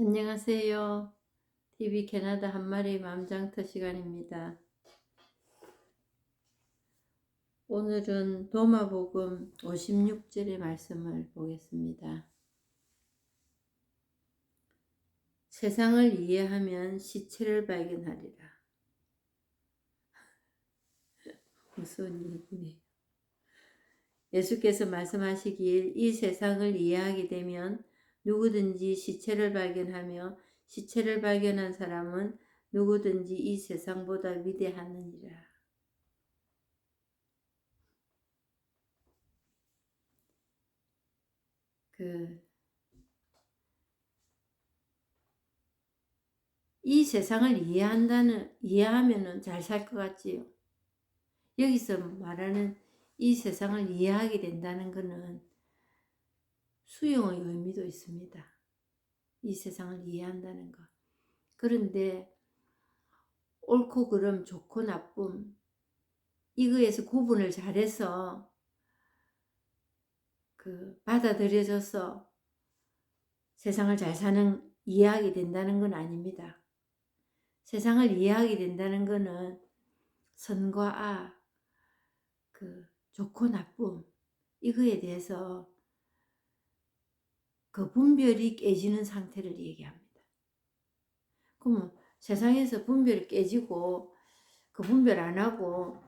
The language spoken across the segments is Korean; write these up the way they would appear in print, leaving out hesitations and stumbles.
안녕하세요. TV 캐나다 한 마리 맘장터 시간입니다. 오늘은 도마복음 56절의 말씀을 보겠습니다. 세상을 이해하면 시체를 발견하리라. 무서운 얘기네요. 예수께서 말씀하시길 이 세상을 이해하게 되면 누구든지 시체를 발견하며 시체를 발견한 사람은 누구든지 이 세상보다 위대하느니라. 이 세상을 이해하면은 잘 살 것 같지요. 여기서 말하는 이 세상을 이해하게 된다는 것은 수용의 의미도 있습니다. 이 세상을 이해한다는 것. 그런데 옳고 그름, 좋고 나쁨, 이거에서 구분을 잘해서 받아들여져서 세상을 잘 이해하게 된다는 건 아닙니다. 세상을 이해하게 된다는 것은 선과 악, 좋고 나쁨, 이거에 대해서 그 분별이 깨지는 상태를 얘기합니다. 그러면 세상에서 분별이 깨지고 그 분별 안 하고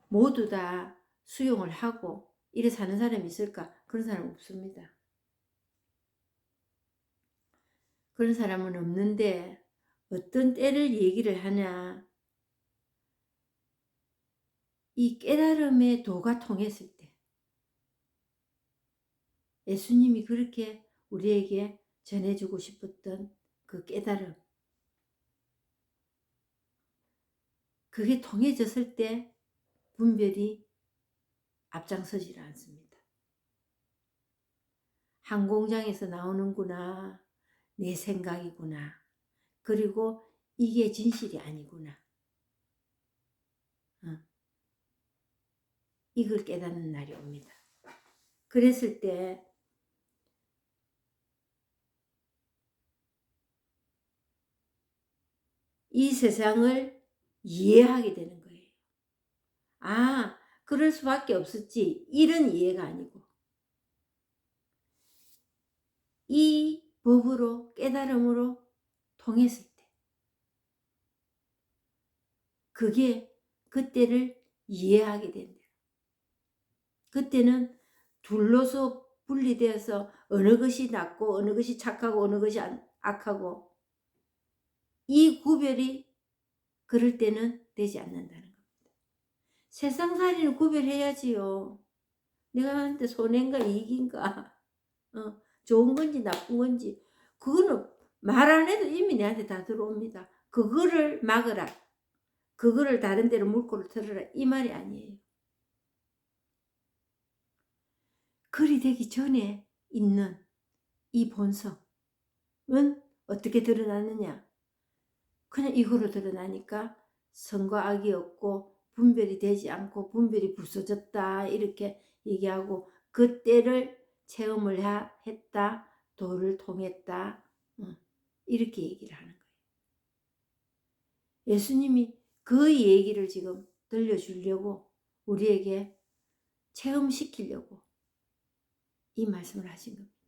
모두 다 수용을 하고 이래 사는 사람이 있을까? 그런 사람은 없습니다. 그런 사람은 없는데 어떤 때를 얘기를 하냐? 이 깨달음의 도가 통했을 때, 예수님이 그렇게 우리에게 전해주고 싶었던 그 깨달음, 그게 통해졌을 때 분별이 앞장서질 않습니다. 항공장에서 나오는구나, 내 생각이구나, 그리고 이게 진실이 아니구나, 이걸 깨닫는 날이 옵니다. 그랬을 때 이 세상을 이해하게 되는 거예요. 아, 그럴 수밖에 없었지, 이런 이해가 아니고 이 법으로, 깨달음으로 통했을 때 그게 그때를 이해하게 된대요. 그때는 둘로서 분리되어서 어느 것이 낫고 어느 것이 착하고 어느 것이 악하고 이 구별이 그럴 때는 되지 않는다는 겁니다. 세상살이는 구별해야지요. 내가 하는데 손해인가 이익인가, 좋은 건지 나쁜 건지, 그거는 말 안 해도 이미 내한테 다 들어옵니다. 그거를 막으라, 그거를 다른 데로 물꼬를 틀어라, 이 말이 아니에요. 그리 되기 전에 있는 이 본성은 어떻게 드러나느냐? 그냥 이거로 드러나니까 선과 악이 없고 분별이 되지 않고 분별이 부서졌다, 이렇게 얘기하고 그때를 체험을 했다, 도를 통했다, 이렇게 얘기를 하는 거예요. 예수님이 그 얘기를 지금 들려주려고 우리에게 체험시키려고 이 말씀을 하신 겁니다.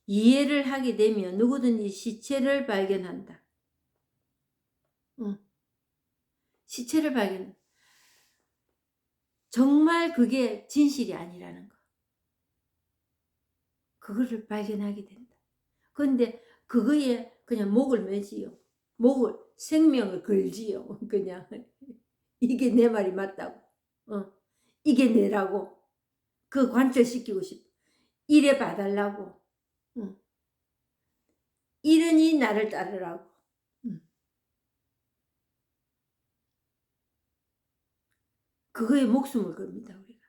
이해를 하게 되면 누구든지 시체를 발견한다. 시체를 발견. 정말 그게 진실이 아니라는 거. 그거를 발견하게 된다. 그런데 그거에 그냥 목을 매지요. 생명을 걸지요. 그냥 이게 내 말이 맞다고. 이게 내라고. 그 관철시키고 싶어. 이래 봐달라고. 이러니 나를 따르라고. 그거에 목숨을 겁니다, 우리가.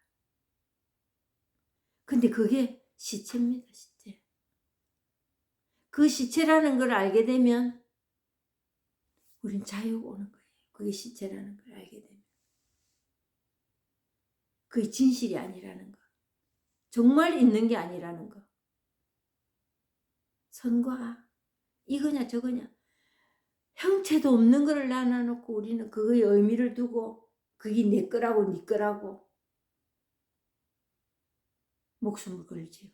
근데 그게 시체입니다, 시체. 그 시체라는 걸 알게 되면 우린 자유가 오는 거예요. 그게 시체라는 걸 알게 되면. 그게 진실이 아니라는 거. 정말 있는 게 아니라는 거. 선과 이거냐 저거냐 형체도 없는 거를 나눠놓고 우리는 그거에 의미를 두고 그게 내 거라고 네 거라고 목숨을 걸지요.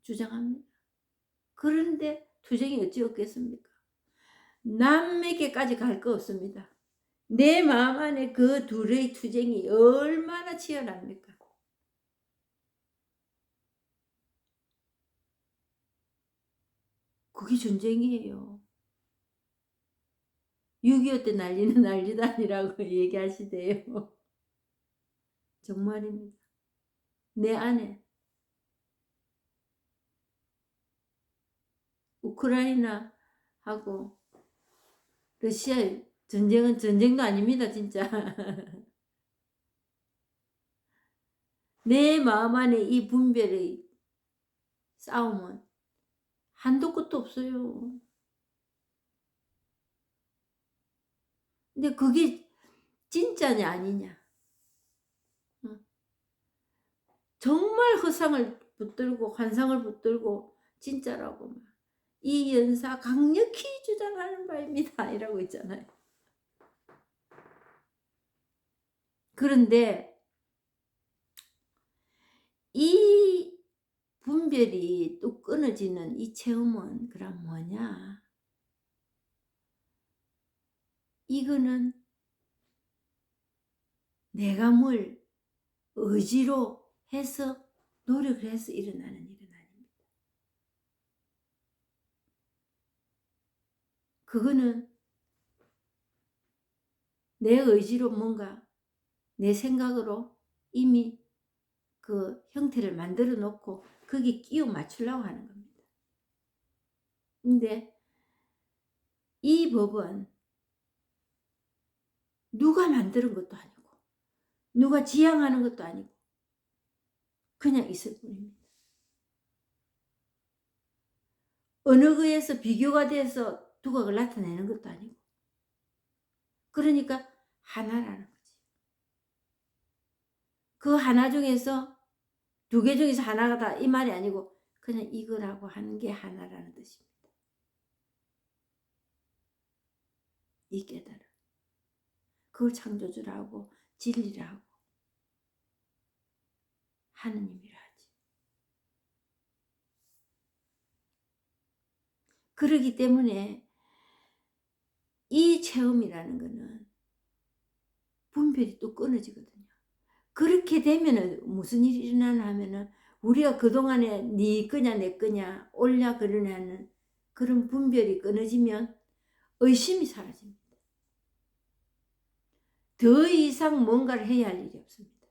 주장합니다. 그런데 투쟁이 어찌 없겠습니까? 남에게까지 갈 거 없습니다. 내 마음 안에 그 둘의 투쟁이 얼마나 치열합니까? 그게 전쟁이에요. 6.25 때 난리는 난리도 아니라고 얘기하시대요. 정말입니다. 내 안에 우크라이나하고 러시아의 전쟁은 전쟁도 아닙니다. 진짜. 내 마음 안에 이 분별의 싸움은 한도 끝도 없어요. 근데 그게 진짜냐 아니냐. 정말 허상을 붙들고 환상을 붙들고 진짜라고 막. 이 연사 강력히 주장하는 바입니다. 이라고 있잖아요. 그런데 이 분별이 또 끊어지는 이 체험은 그럼 뭐냐? 이거는 내가 뭘 의지로 해서 노력을 해서 일어나는 일은 아닙니다. 그거는 내 의지로 뭔가 내 생각으로 이미 그 형태를 만들어 놓고 거기에 끼워 맞추려고 하는 겁니다. 근데 이 법은 누가 만드는 것도 아니고 누가 지향하는 것도 아니고 그냥 있을 뿐입니다. 어느 거에서 비교가 돼서 두각을 나타내는 것도 아니고 그러니까 하나라는 거지. 그 하나 중에서 두 개 중에서 하나가 다 이 말이 아니고 그냥 이거라고 하는 게 하나라는 뜻입니다. 이 깨달음. 그걸 창조주라고 진리라고 하느님이라 하지. 그러기 때문에 이 체험이라는 거는 분별이 또 끊어지거든요. 그렇게 되면은 무슨 일이 일어나나 하면은 우리가 그동안에 네 거냐 내 거냐 옳냐 그러냐 하는 그런 분별이 끊어지면 의심이 사라집니다. 더 이상 뭔가를 해야 할 일이 없습니다.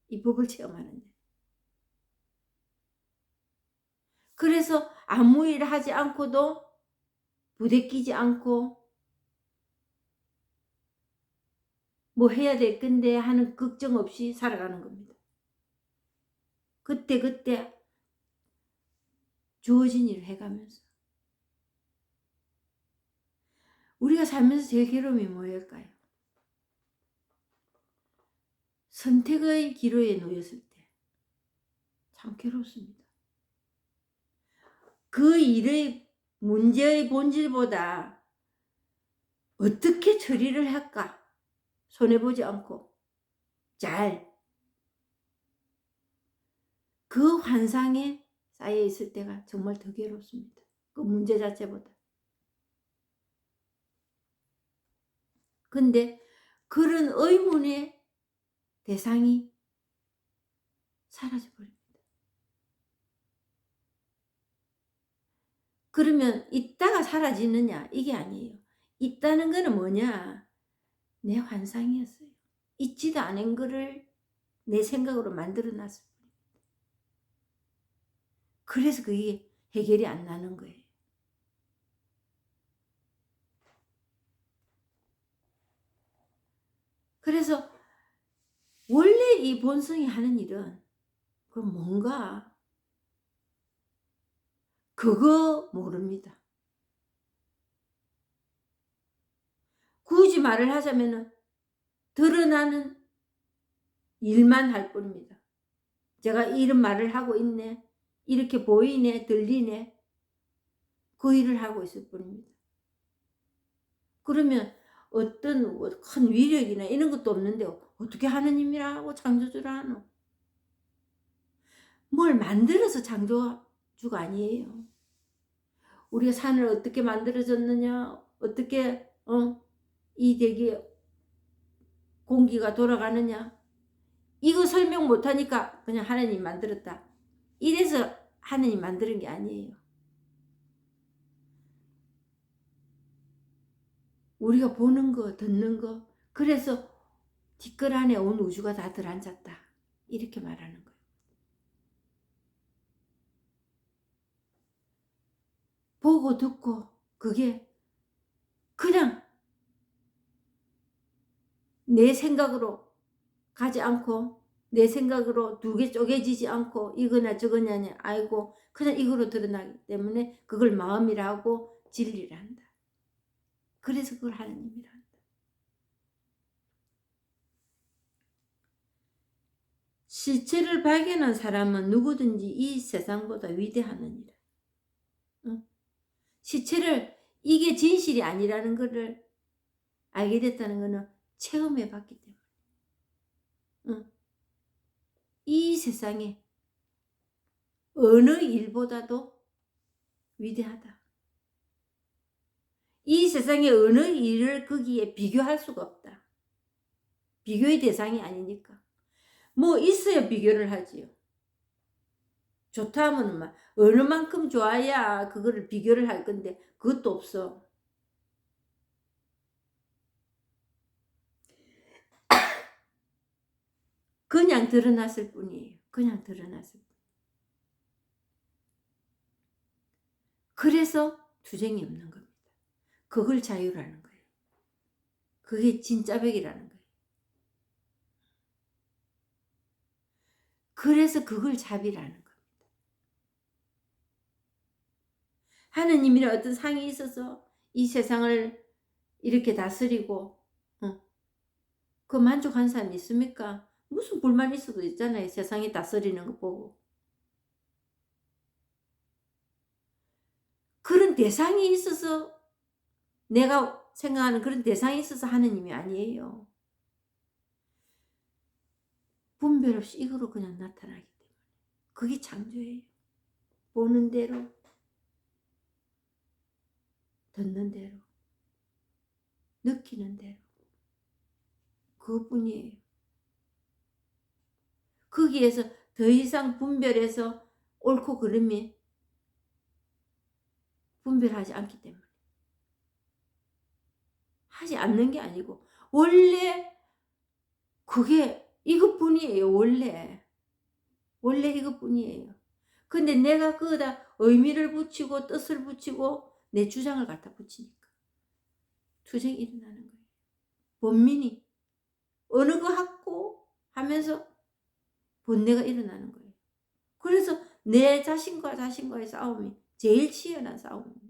이 법을 체험하는데. 그래서 아무 일을 하지 않고도 부대끼지 않고 뭐 해야 될 건데 하는 걱정 없이 살아가는 겁니다. 그때 주어진 일을 해가면서. 우리가 살면서 제일 괴로움이 뭐일까요? 선택의 기로에 놓였을 때 참 괴롭습니다. 그 일의 문제의 본질보다 어떻게 처리를 할까 손해보지 않고 잘 그 환상에 쌓여 있을 때가 정말 더 괴롭습니다. 그 문제 자체보다. 근데 그런 의문의 대상이 사라져버립니다. 그러면 있다가 사라지느냐 이게 아니에요. 있다는 거는 뭐냐 내 환상이었어요. 있지도 않은 거를 내 생각으로 만들어 놨을 뿐입니다. 그래서 그게 해결이 안 나는 거예요. 그래서 원래 이 본성이 하는 일은 그럼 뭔가 그거 모릅니다. 굳이 말을 하자면은 드러나는 일만 할 뿐입니다. 제가 이런 말을 하고 있네. 이렇게 보이네, 들리네. 그 일을 하고 있을 뿐입니다. 그러면 어떤 큰 위력이나 이런 것도 없는데 어떻게 하느님이라고 창조주라 하노? 뭘 만들어서 창조주가 아니에요. 우리가 산을 어떻게 만들어졌느냐, 어떻게 이 대기 공기가 돌아가느냐, 이거 설명 못하니까 그냥 하나님 만들었다. 이래서 하나님 만드는 게 아니에요. 우리가 보는 거, 듣는 거, 그래서 뒷글 안에 온 우주가 다 들어앉았다. 이렇게 말하는 거예요. 보고 듣고 그게 그냥 내 생각으로 가지 않고 내 생각으로 두 개 쪼개지지 않고 이거나 저거냐 알고 그냥 이거로 드러나기 때문에 그걸 마음이라 하고 진리라 한다. 그래서 그걸 하나님이라 한다. 실체를 발견한 사람은 누구든지 이 세상보다 위대하느니라. 실체를 이게 진실이 아니라는 것을 알게 됐다는 것은 체험해 봤기 때문에 이 세상에 어느 일보다도 위대하다. 이 세상에 어느 일을 거기에 비교할 수가 없다. 비교의 대상이 아니니까. 뭐 있어야 비교를 하지요. 좋다 하면 막 어느 만큼 좋아야 그거를 비교를 할 건데 그것도 없어. 그냥 드러났을 뿐이에요. 그냥 드러났을 뿐. 그래서 투쟁이 없는 겁니다. 그걸 자유라는 거예요. 그게 진짜 백이라는 거예요. 그래서 그걸 자비라는 겁니다. 하느님이란 어떤 상이 있어서 이 세상을 이렇게 다스리고 그 만족한 사람이 있습니까? 무슨 불만 있어도 있잖아요. 세상이 다스리는 거 보고. 그런 대상이 있어서 내가 생각하는 그런 대상이 있어서 하느님이 아니에요. 분별 없이 이거로 그냥 나타나기 때문에. 그게 창조예요. 보는 대로, 듣는 대로, 느끼는 대로. 그것뿐이에요. 거기에서 더 이상 분별해서 옳고 그름이 분별하지 않기 때문에. 하지 않는 게 아니고 원래 그게 이것뿐이에요. 원래 이것뿐이에요. 근데 내가 거기다 의미를 붙이고 뜻을 붙이고 내 주장을 갖다 붙이니까 투쟁이 일어나는 거예요. 본민이 어느 거 하고 하면서 본내가 일어나는 거예요. 그래서 내 자신과 자신과의 싸움이 제일 치열한 싸움입니다.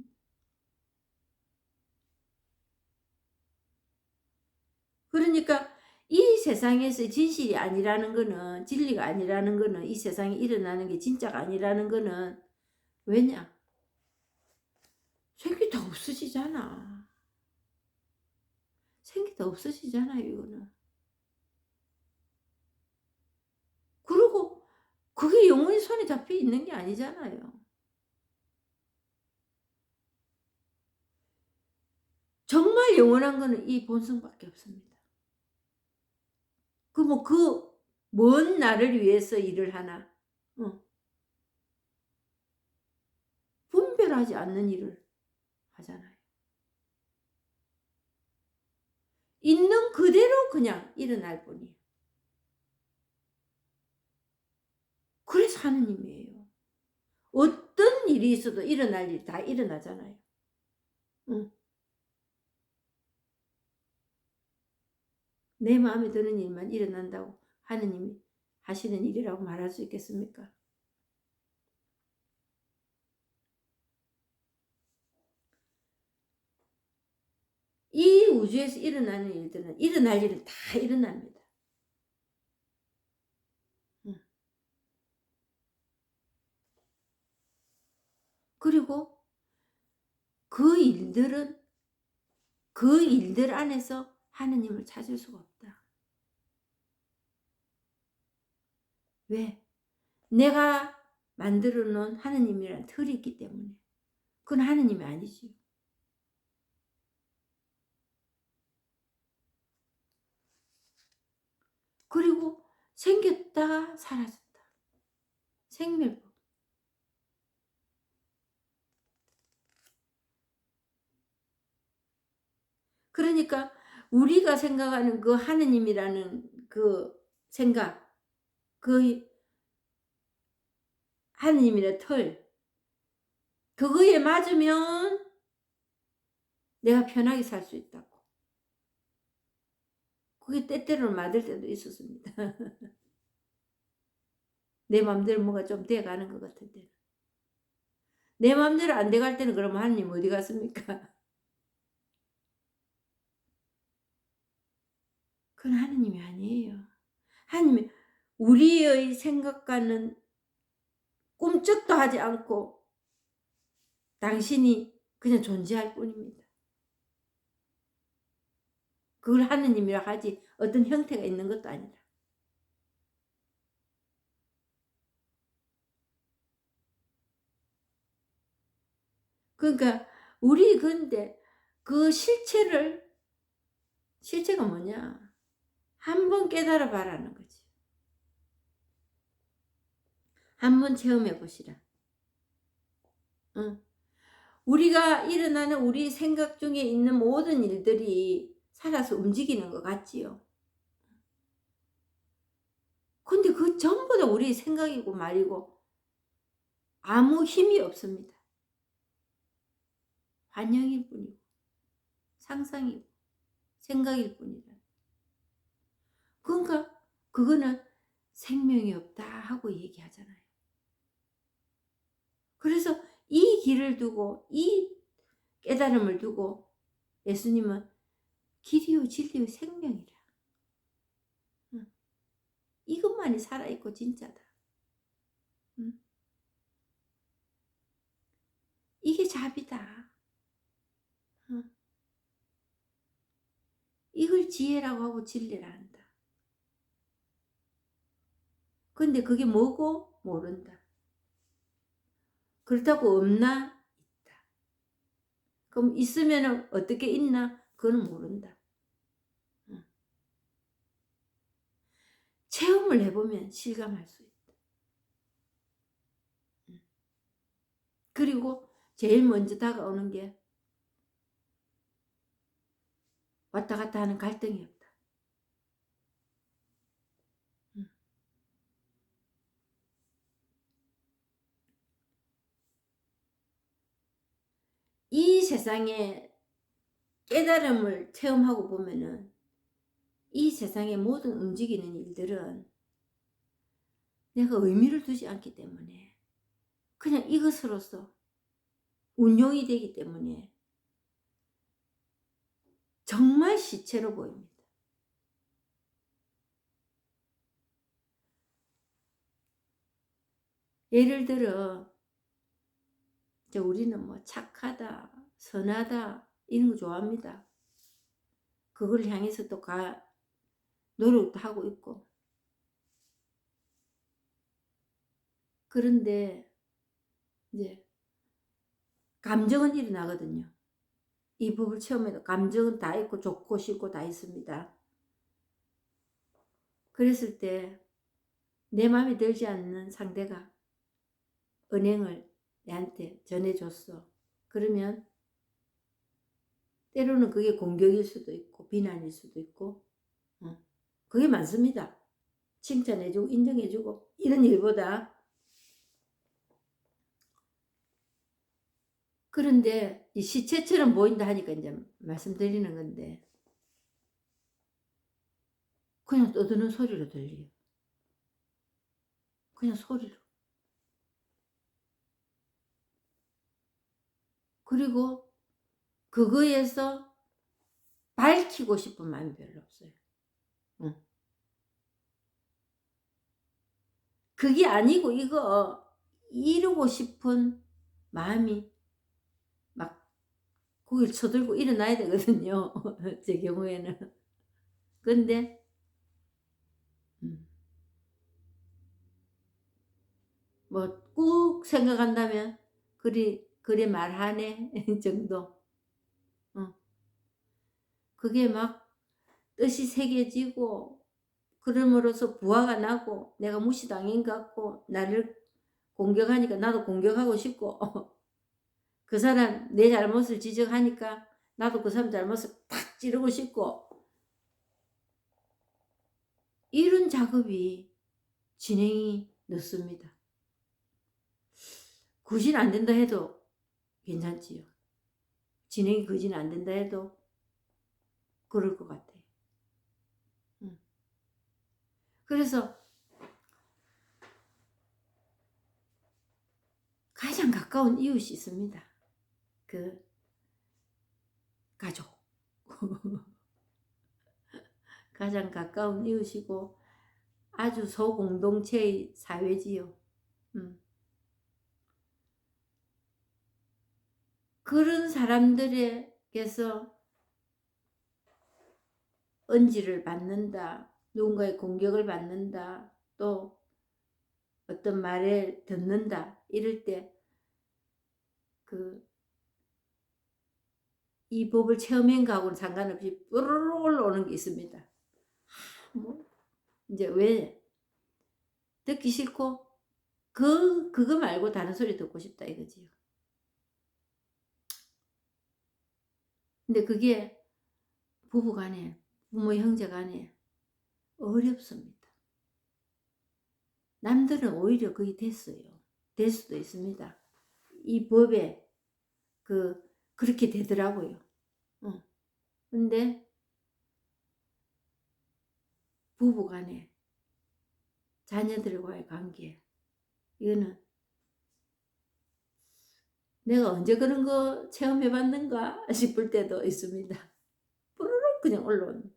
그러니까 이 세상에서 진실이 아니라는 거는, 진리가 아니라는 거는, 이 세상에 일어나는 게 진짜가 아니라는 거는 왜냐? 생기 다 없어지잖아. 생기 다 없어지잖아요, 이거는. 그리고 그게 영원히 손에 잡혀 있는 게 아니잖아요. 정말 영원한 거는 이 본성밖에 없습니다. 그 먼 나를 위해서 일을 하나? 분별하지 않는 일을 하잖아요. 있는 그대로 그냥 일어날 뿐이에요. 그래서 하느님이에요. 어떤 일이 있어도 일어날 일 다 일어나잖아요. 내 마음에 드는 일만 일어난다고 하느님이 하시는 일이라고 말할 수 있겠습니까? 이 우주에서 일어나는 일들은 일어날 일은 다 일어납니다. 그리고 그 일들은 그 일들 안에서 하느님을 찾을 수가 없다. 왜? 내가 만들어 놓은 하느님이라는 틀이 있기 때문에. 그건 하느님이 아니지요. 그리고 생겼다가 사라졌다. 생멸법. 그러니까 우리가 생각하는 그 하느님이라는 그 생각, 그 하느님이라는 틀, 그거에 맞으면 내가 편하게 살 수 있다고. 그게 때때로는 맞을 때도 있었습니다. 내 맘대로 뭐가 좀 돼가는 것 같은데. 내 맘대로 안 돼갈 때는 그러면 하느님 어디 갔습니까? 그건 하느님이 아니에요. 하느님이 우리의 생각과는 꿈쩍도 하지 않고 당신이 그냥 존재할 뿐입니다. 그걸 하느님이라 하지 어떤 형태가 있는 것도 아니라. 그러니까 우리 근데 그 실체가 뭐냐? 한번 깨달아 봐라는 거지. 한번 체험해 보시라. 응. 우리가 일어나는 우리 생각 중에 있는 모든 일들이 살아서 움직이는 것 같지요. 근데 그 전부 다 우리 생각이고 말이고 아무 힘이 없습니다. 환영일 뿐이고 상상이고 생각일 뿐이다. 그러니까 그거는 생명이 없다 하고 얘기하잖아요. 그래서 이 길을 두고 이 깨달음을 두고 예수님은 길이요 진리요 생명이라. 이것만이 살아있고 진짜다. 이게 자비다. 이걸 지혜라고 하고 진리라 한다. 근데 그게 뭐고 모른다. 그렇다고 없나? 있다. 그럼 있으면 어떻게 있나? 그건 모른다. 체험을 해보면 실감할 수 있다. 그리고 제일 먼저 다가오는 게 왔다 갔다 하는 갈등이 없다. 이 세상에 깨달음을 체험하고 보면은 이 세상의 모든 움직이는 일들은 내가 의미를 두지 않기 때문에 그냥 이것으로서 운용이 되기 때문에 정말 시체로 보입니다. 예를 들어 우리는 뭐 착하다, 선하다 이런 거 좋아합니다. 그걸 향해서 또 노력도 하고 있고. 그런데 이제 감정은 일어나거든요. 이 법을 체험해도 감정은 다 있고 좋고 싫고 다 있습니다. 그랬을 때 내 마음에 들지 않는 상대가 은행을 내한테 전해줬어. 그러면 때로는 그게 공격일 수도 있고 비난일 수도 있고 그게 많습니다. 칭찬해주고 인정해주고 이런 일보다. 그런데 이 시체처럼 보인다 하니까 이제 말씀드리는 건데 그냥 떠드는 소리로 들려요. 그냥 소리로. 그리고 그거에서 밝히고 싶은 마음이 별로 없어요. 그게 아니고 이거 이루고 싶은 마음이 막 고개를 쳐들고 일어나야 되거든요. 제 경우에는. 근데 뭐 꾹 생각한다면 그리 말하네 정도. 그게 막 뜻이 새겨지고 그럼으로써 부화가 나고 내가 무시당한 것 같고 나를 공격하니까 나도 공격하고 싶고 그 사람 내 잘못을 지적하니까 나도 그 사람 잘못을 탁 찌르고 싶고 이런 작업이 진행이 늦습니다. 거진 안 된다 해도 괜찮지요. 진행이 거진 안 된다 해도 그럴 것 같아요. 그래서 가장 가까운 이웃이 있습니다. 그 가족. 가장 가까운 이웃이고 아주 소공동체의 사회지요. 그런 사람들에게서 언지를 받는다, 누군가의 공격을 받는다, 또 어떤 말을 듣는다 이럴 때 이 법을 체험한 거하고는 상관없이 뽀로로 올라오는 게 있습니다. 뭐 이제 왜 듣기 싫고 그거 말고 다른 소리 듣고 싶다 이거지요. 근데 그게 부부간에 부모 형제간에 어렵습니다. 남들은 오히려 그게 됐어요. 될 수도 있습니다. 이 법에 그렇게 되더라고요. 근데 부부간에 자녀들과의 관계 이거는 내가 언제 그런 거 체험해 봤는가 싶을 때도 있습니다. 푸르륵 그냥 올라오는.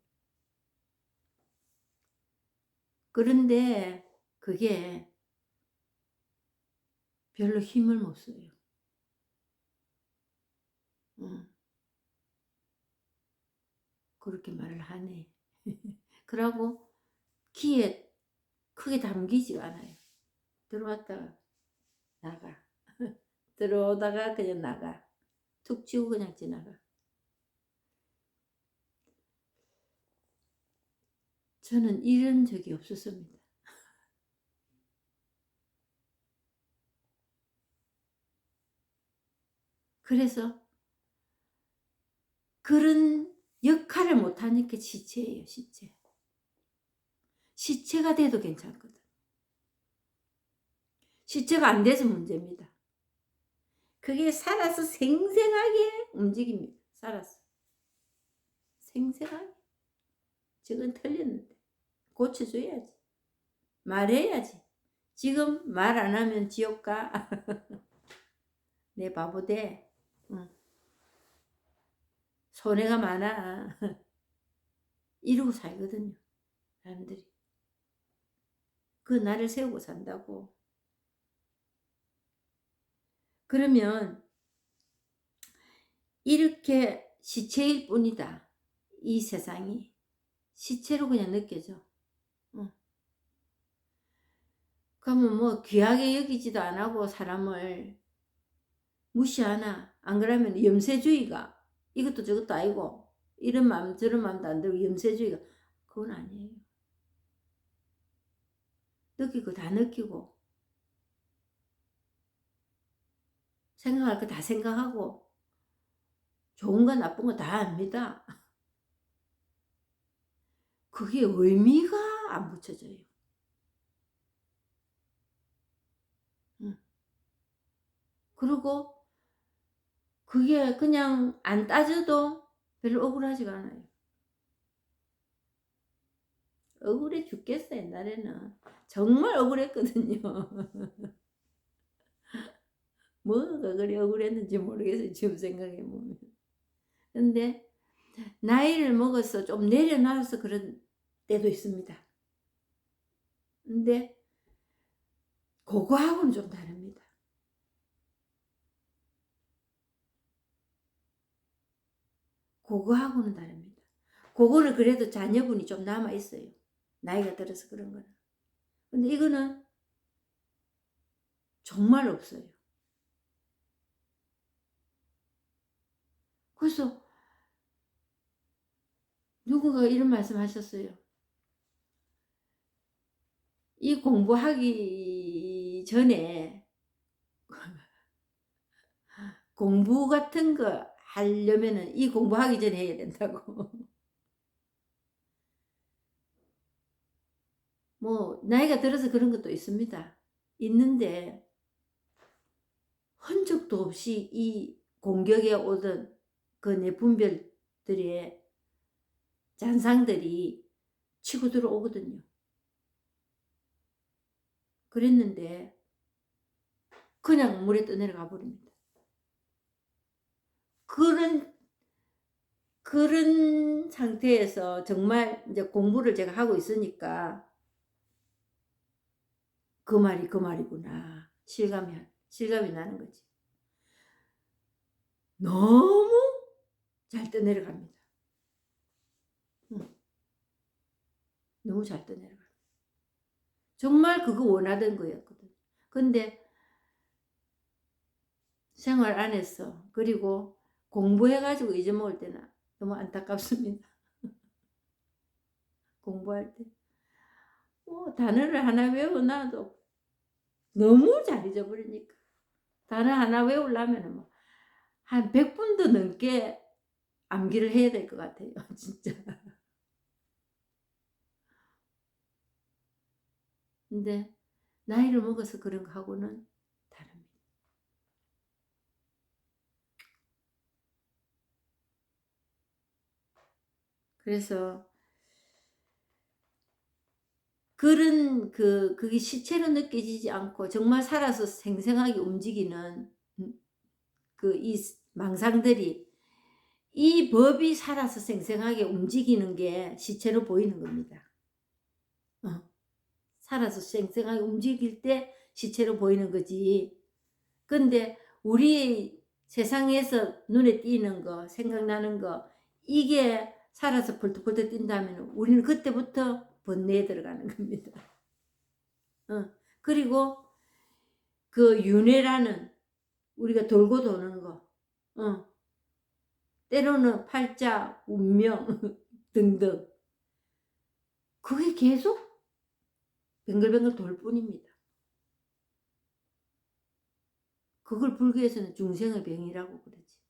그런데 그게 별로 힘을 못 써요. 그렇게 말을 하네. 그러고 귀에 크게 담기지가 않아요. 들어왔다가 나가. 들어오다가 그냥 나가. 툭 치고 그냥 지나가. 저는 이런 적이 없었습니다. 그래서 그런 역할을 못하니까 시체예요. 시체. 시체가 돼도 괜찮거든. 시체가 안 돼서 문제입니다. 그게 살아서 생생하게 움직입니다. 살아서. 생생하게. 지금 틀렸는데 고쳐줘야지. 말해야지. 지금 말 안 하면 지옥 가. 내 바보 돼. 손해가 많아. 이러고 살거든요. 사람들이. 그 날을 세우고 산다고. 그러면 이렇게 시체일 뿐이다. 이 세상이. 시체로 그냥 느껴져. 그러면 뭐 귀하게 여기지도 안 하고 사람을 무시하나? 안 그러면 염세주의가 이것도 저것도 아니고 이런 마음 저런 마음도 안 들고 염세주의가 그건 아니에요. 느끼고 다 느끼고 생각할 거 다 생각하고 좋은 거 나쁜 거 다 압니다. 그게 의미가 안 붙여져요. 그리고 그게 그냥 안 따져도 별로 억울하지가 않아요. 억울해 죽겠어. 옛날에는 정말 억울했거든요. 뭐가 그리 억울했는지 모르겠어요. 지금 생각해보면. 근데 나이를 먹어서 좀 내려놔서 그런 때도 있습니다. 근데 그거하고는 좀 다릅니다. 그거하고는 다릅니다. 그거는 그래도 자녀분이 좀 남아 있어요. 나이가 들어서 그런 거는. 근데 이거는 정말 없어요. 그래서 누군가 이런 말씀 하셨어요. 이 공부하기 전에 공부 같은 거 하려면은 이 공부하기 전에 해야 된다고. 뭐 나이가 들어서 그런 것도 있습니다. 있는데 흔적도 없이 이 공격에 오던 그 내분별들의 잔상들이 치고 들어오거든요. 그랬는데 그냥 물에 떠내려가 버립니다. 그런 상태에서 정말 이제 공부를 제가 하고 있으니까 그 말이 그 말이구나. 실감이 나는 거지. 너무 잘 떠내려갑니다. 너무 잘 떠내려갑니다. 정말 그거 원하던 거였거든. 근데 생활 안에서 그리고 공부해가지고 잊어먹을 때는 너무 안타깝습니다. 공부할 때. 단어를 하나 외워놔도 너무 잘 잊어버리니까. 단어 하나 외우려면 뭐 한 100분도 넘게 암기를 해야 될 것 같아요. 진짜. 근데 나이를 먹어서 그런 거 하고는 다릅니다. 그래서 그게 시체로 느껴지지 않고 정말 살아서 생생하게 움직이는 이 망상들이 이 법이 살아서 생생하게 움직이는 게 시체로 보이는 겁니다. 살아서 생생하게 움직일 때 시체로 보이는 거지. 근데 우리 세상에서 눈에 띄는 거, 생각나는 거, 이게 살아서 펄떡펄떡 뛴다면 우리는 그때부터 번뇌에 들어가는 겁니다. 그리고 그 윤회라는 우리가 돌고 도는 거, 때로는 팔자, 운명 등등, 그게 계속 뱅글뱅글 돌 뿐입니다. 그걸 불교에서는 중생의 병이라고 그러지.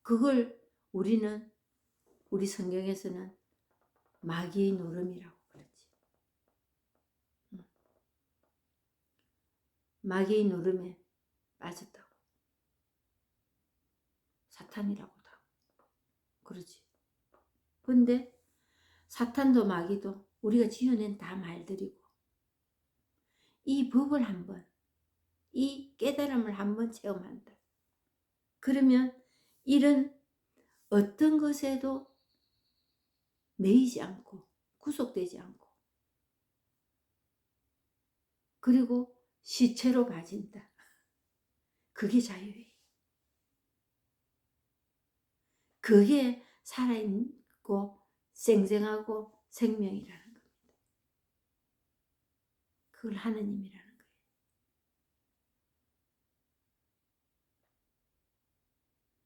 그걸 우리 성경에서는 마귀의 노름이라고 그러지. 마귀의 노름에 빠졌다고. 사탄이라고도 하고 그러지. 근데 사탄도 마귀도 우리가 지어낸 다 말들이고, 이 법을 한번, 이 깨달음을 한번 체험한다. 그러면 이런 어떤 것에도 매이지 않고 구속되지 않고, 그리고 시체로 가진다. 그게 자유예요. 그게 살아있고 생생하고 생명이라는 겁니다. 그걸 하느님이라는 거예요.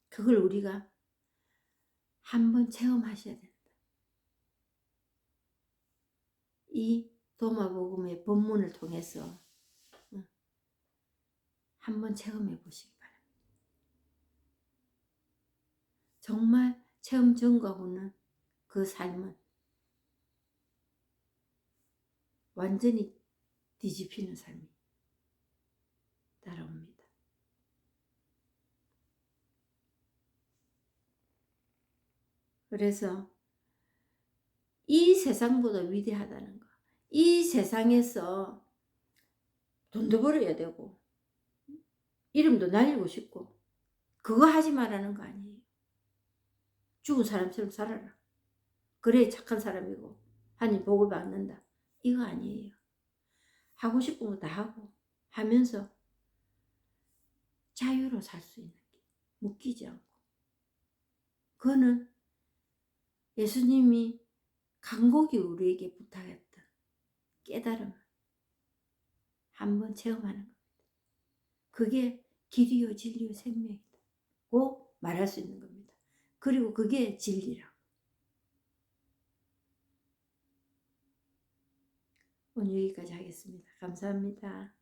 그걸 우리가 한번 체험하셔야 된다. 이 도마복음의 본문을 통해서 한번 체험해 보시기 바랍니다. 정말 체험 전과고는 그 삶은 완전히 뒤집히는 삶이 따라옵니다. 그래서 이 세상보다 위대하다는 거, 이 세상에서 돈도 벌어야 되고 이름도 날리고 싶고 그거 하지 말라는 거 아니에요. 죽은 사람처럼 살아라. 그래 착한 사람이고 하나님 복을 받는다. 이거 아니에요. 하고 싶은 거 다 하고 하면서 자유로 살 수 있는 길, 묶이지 않고. 그거는 예수님이 간곡히 우리에게 부탁했던 깨달음을 한번 체험하는 겁니다. 그게 길이요 진리요 생명이다고 말할 수 있는 겁니다. 그리고 그게 진리라고. 오늘 여기까지 하겠습니다. 감사합니다.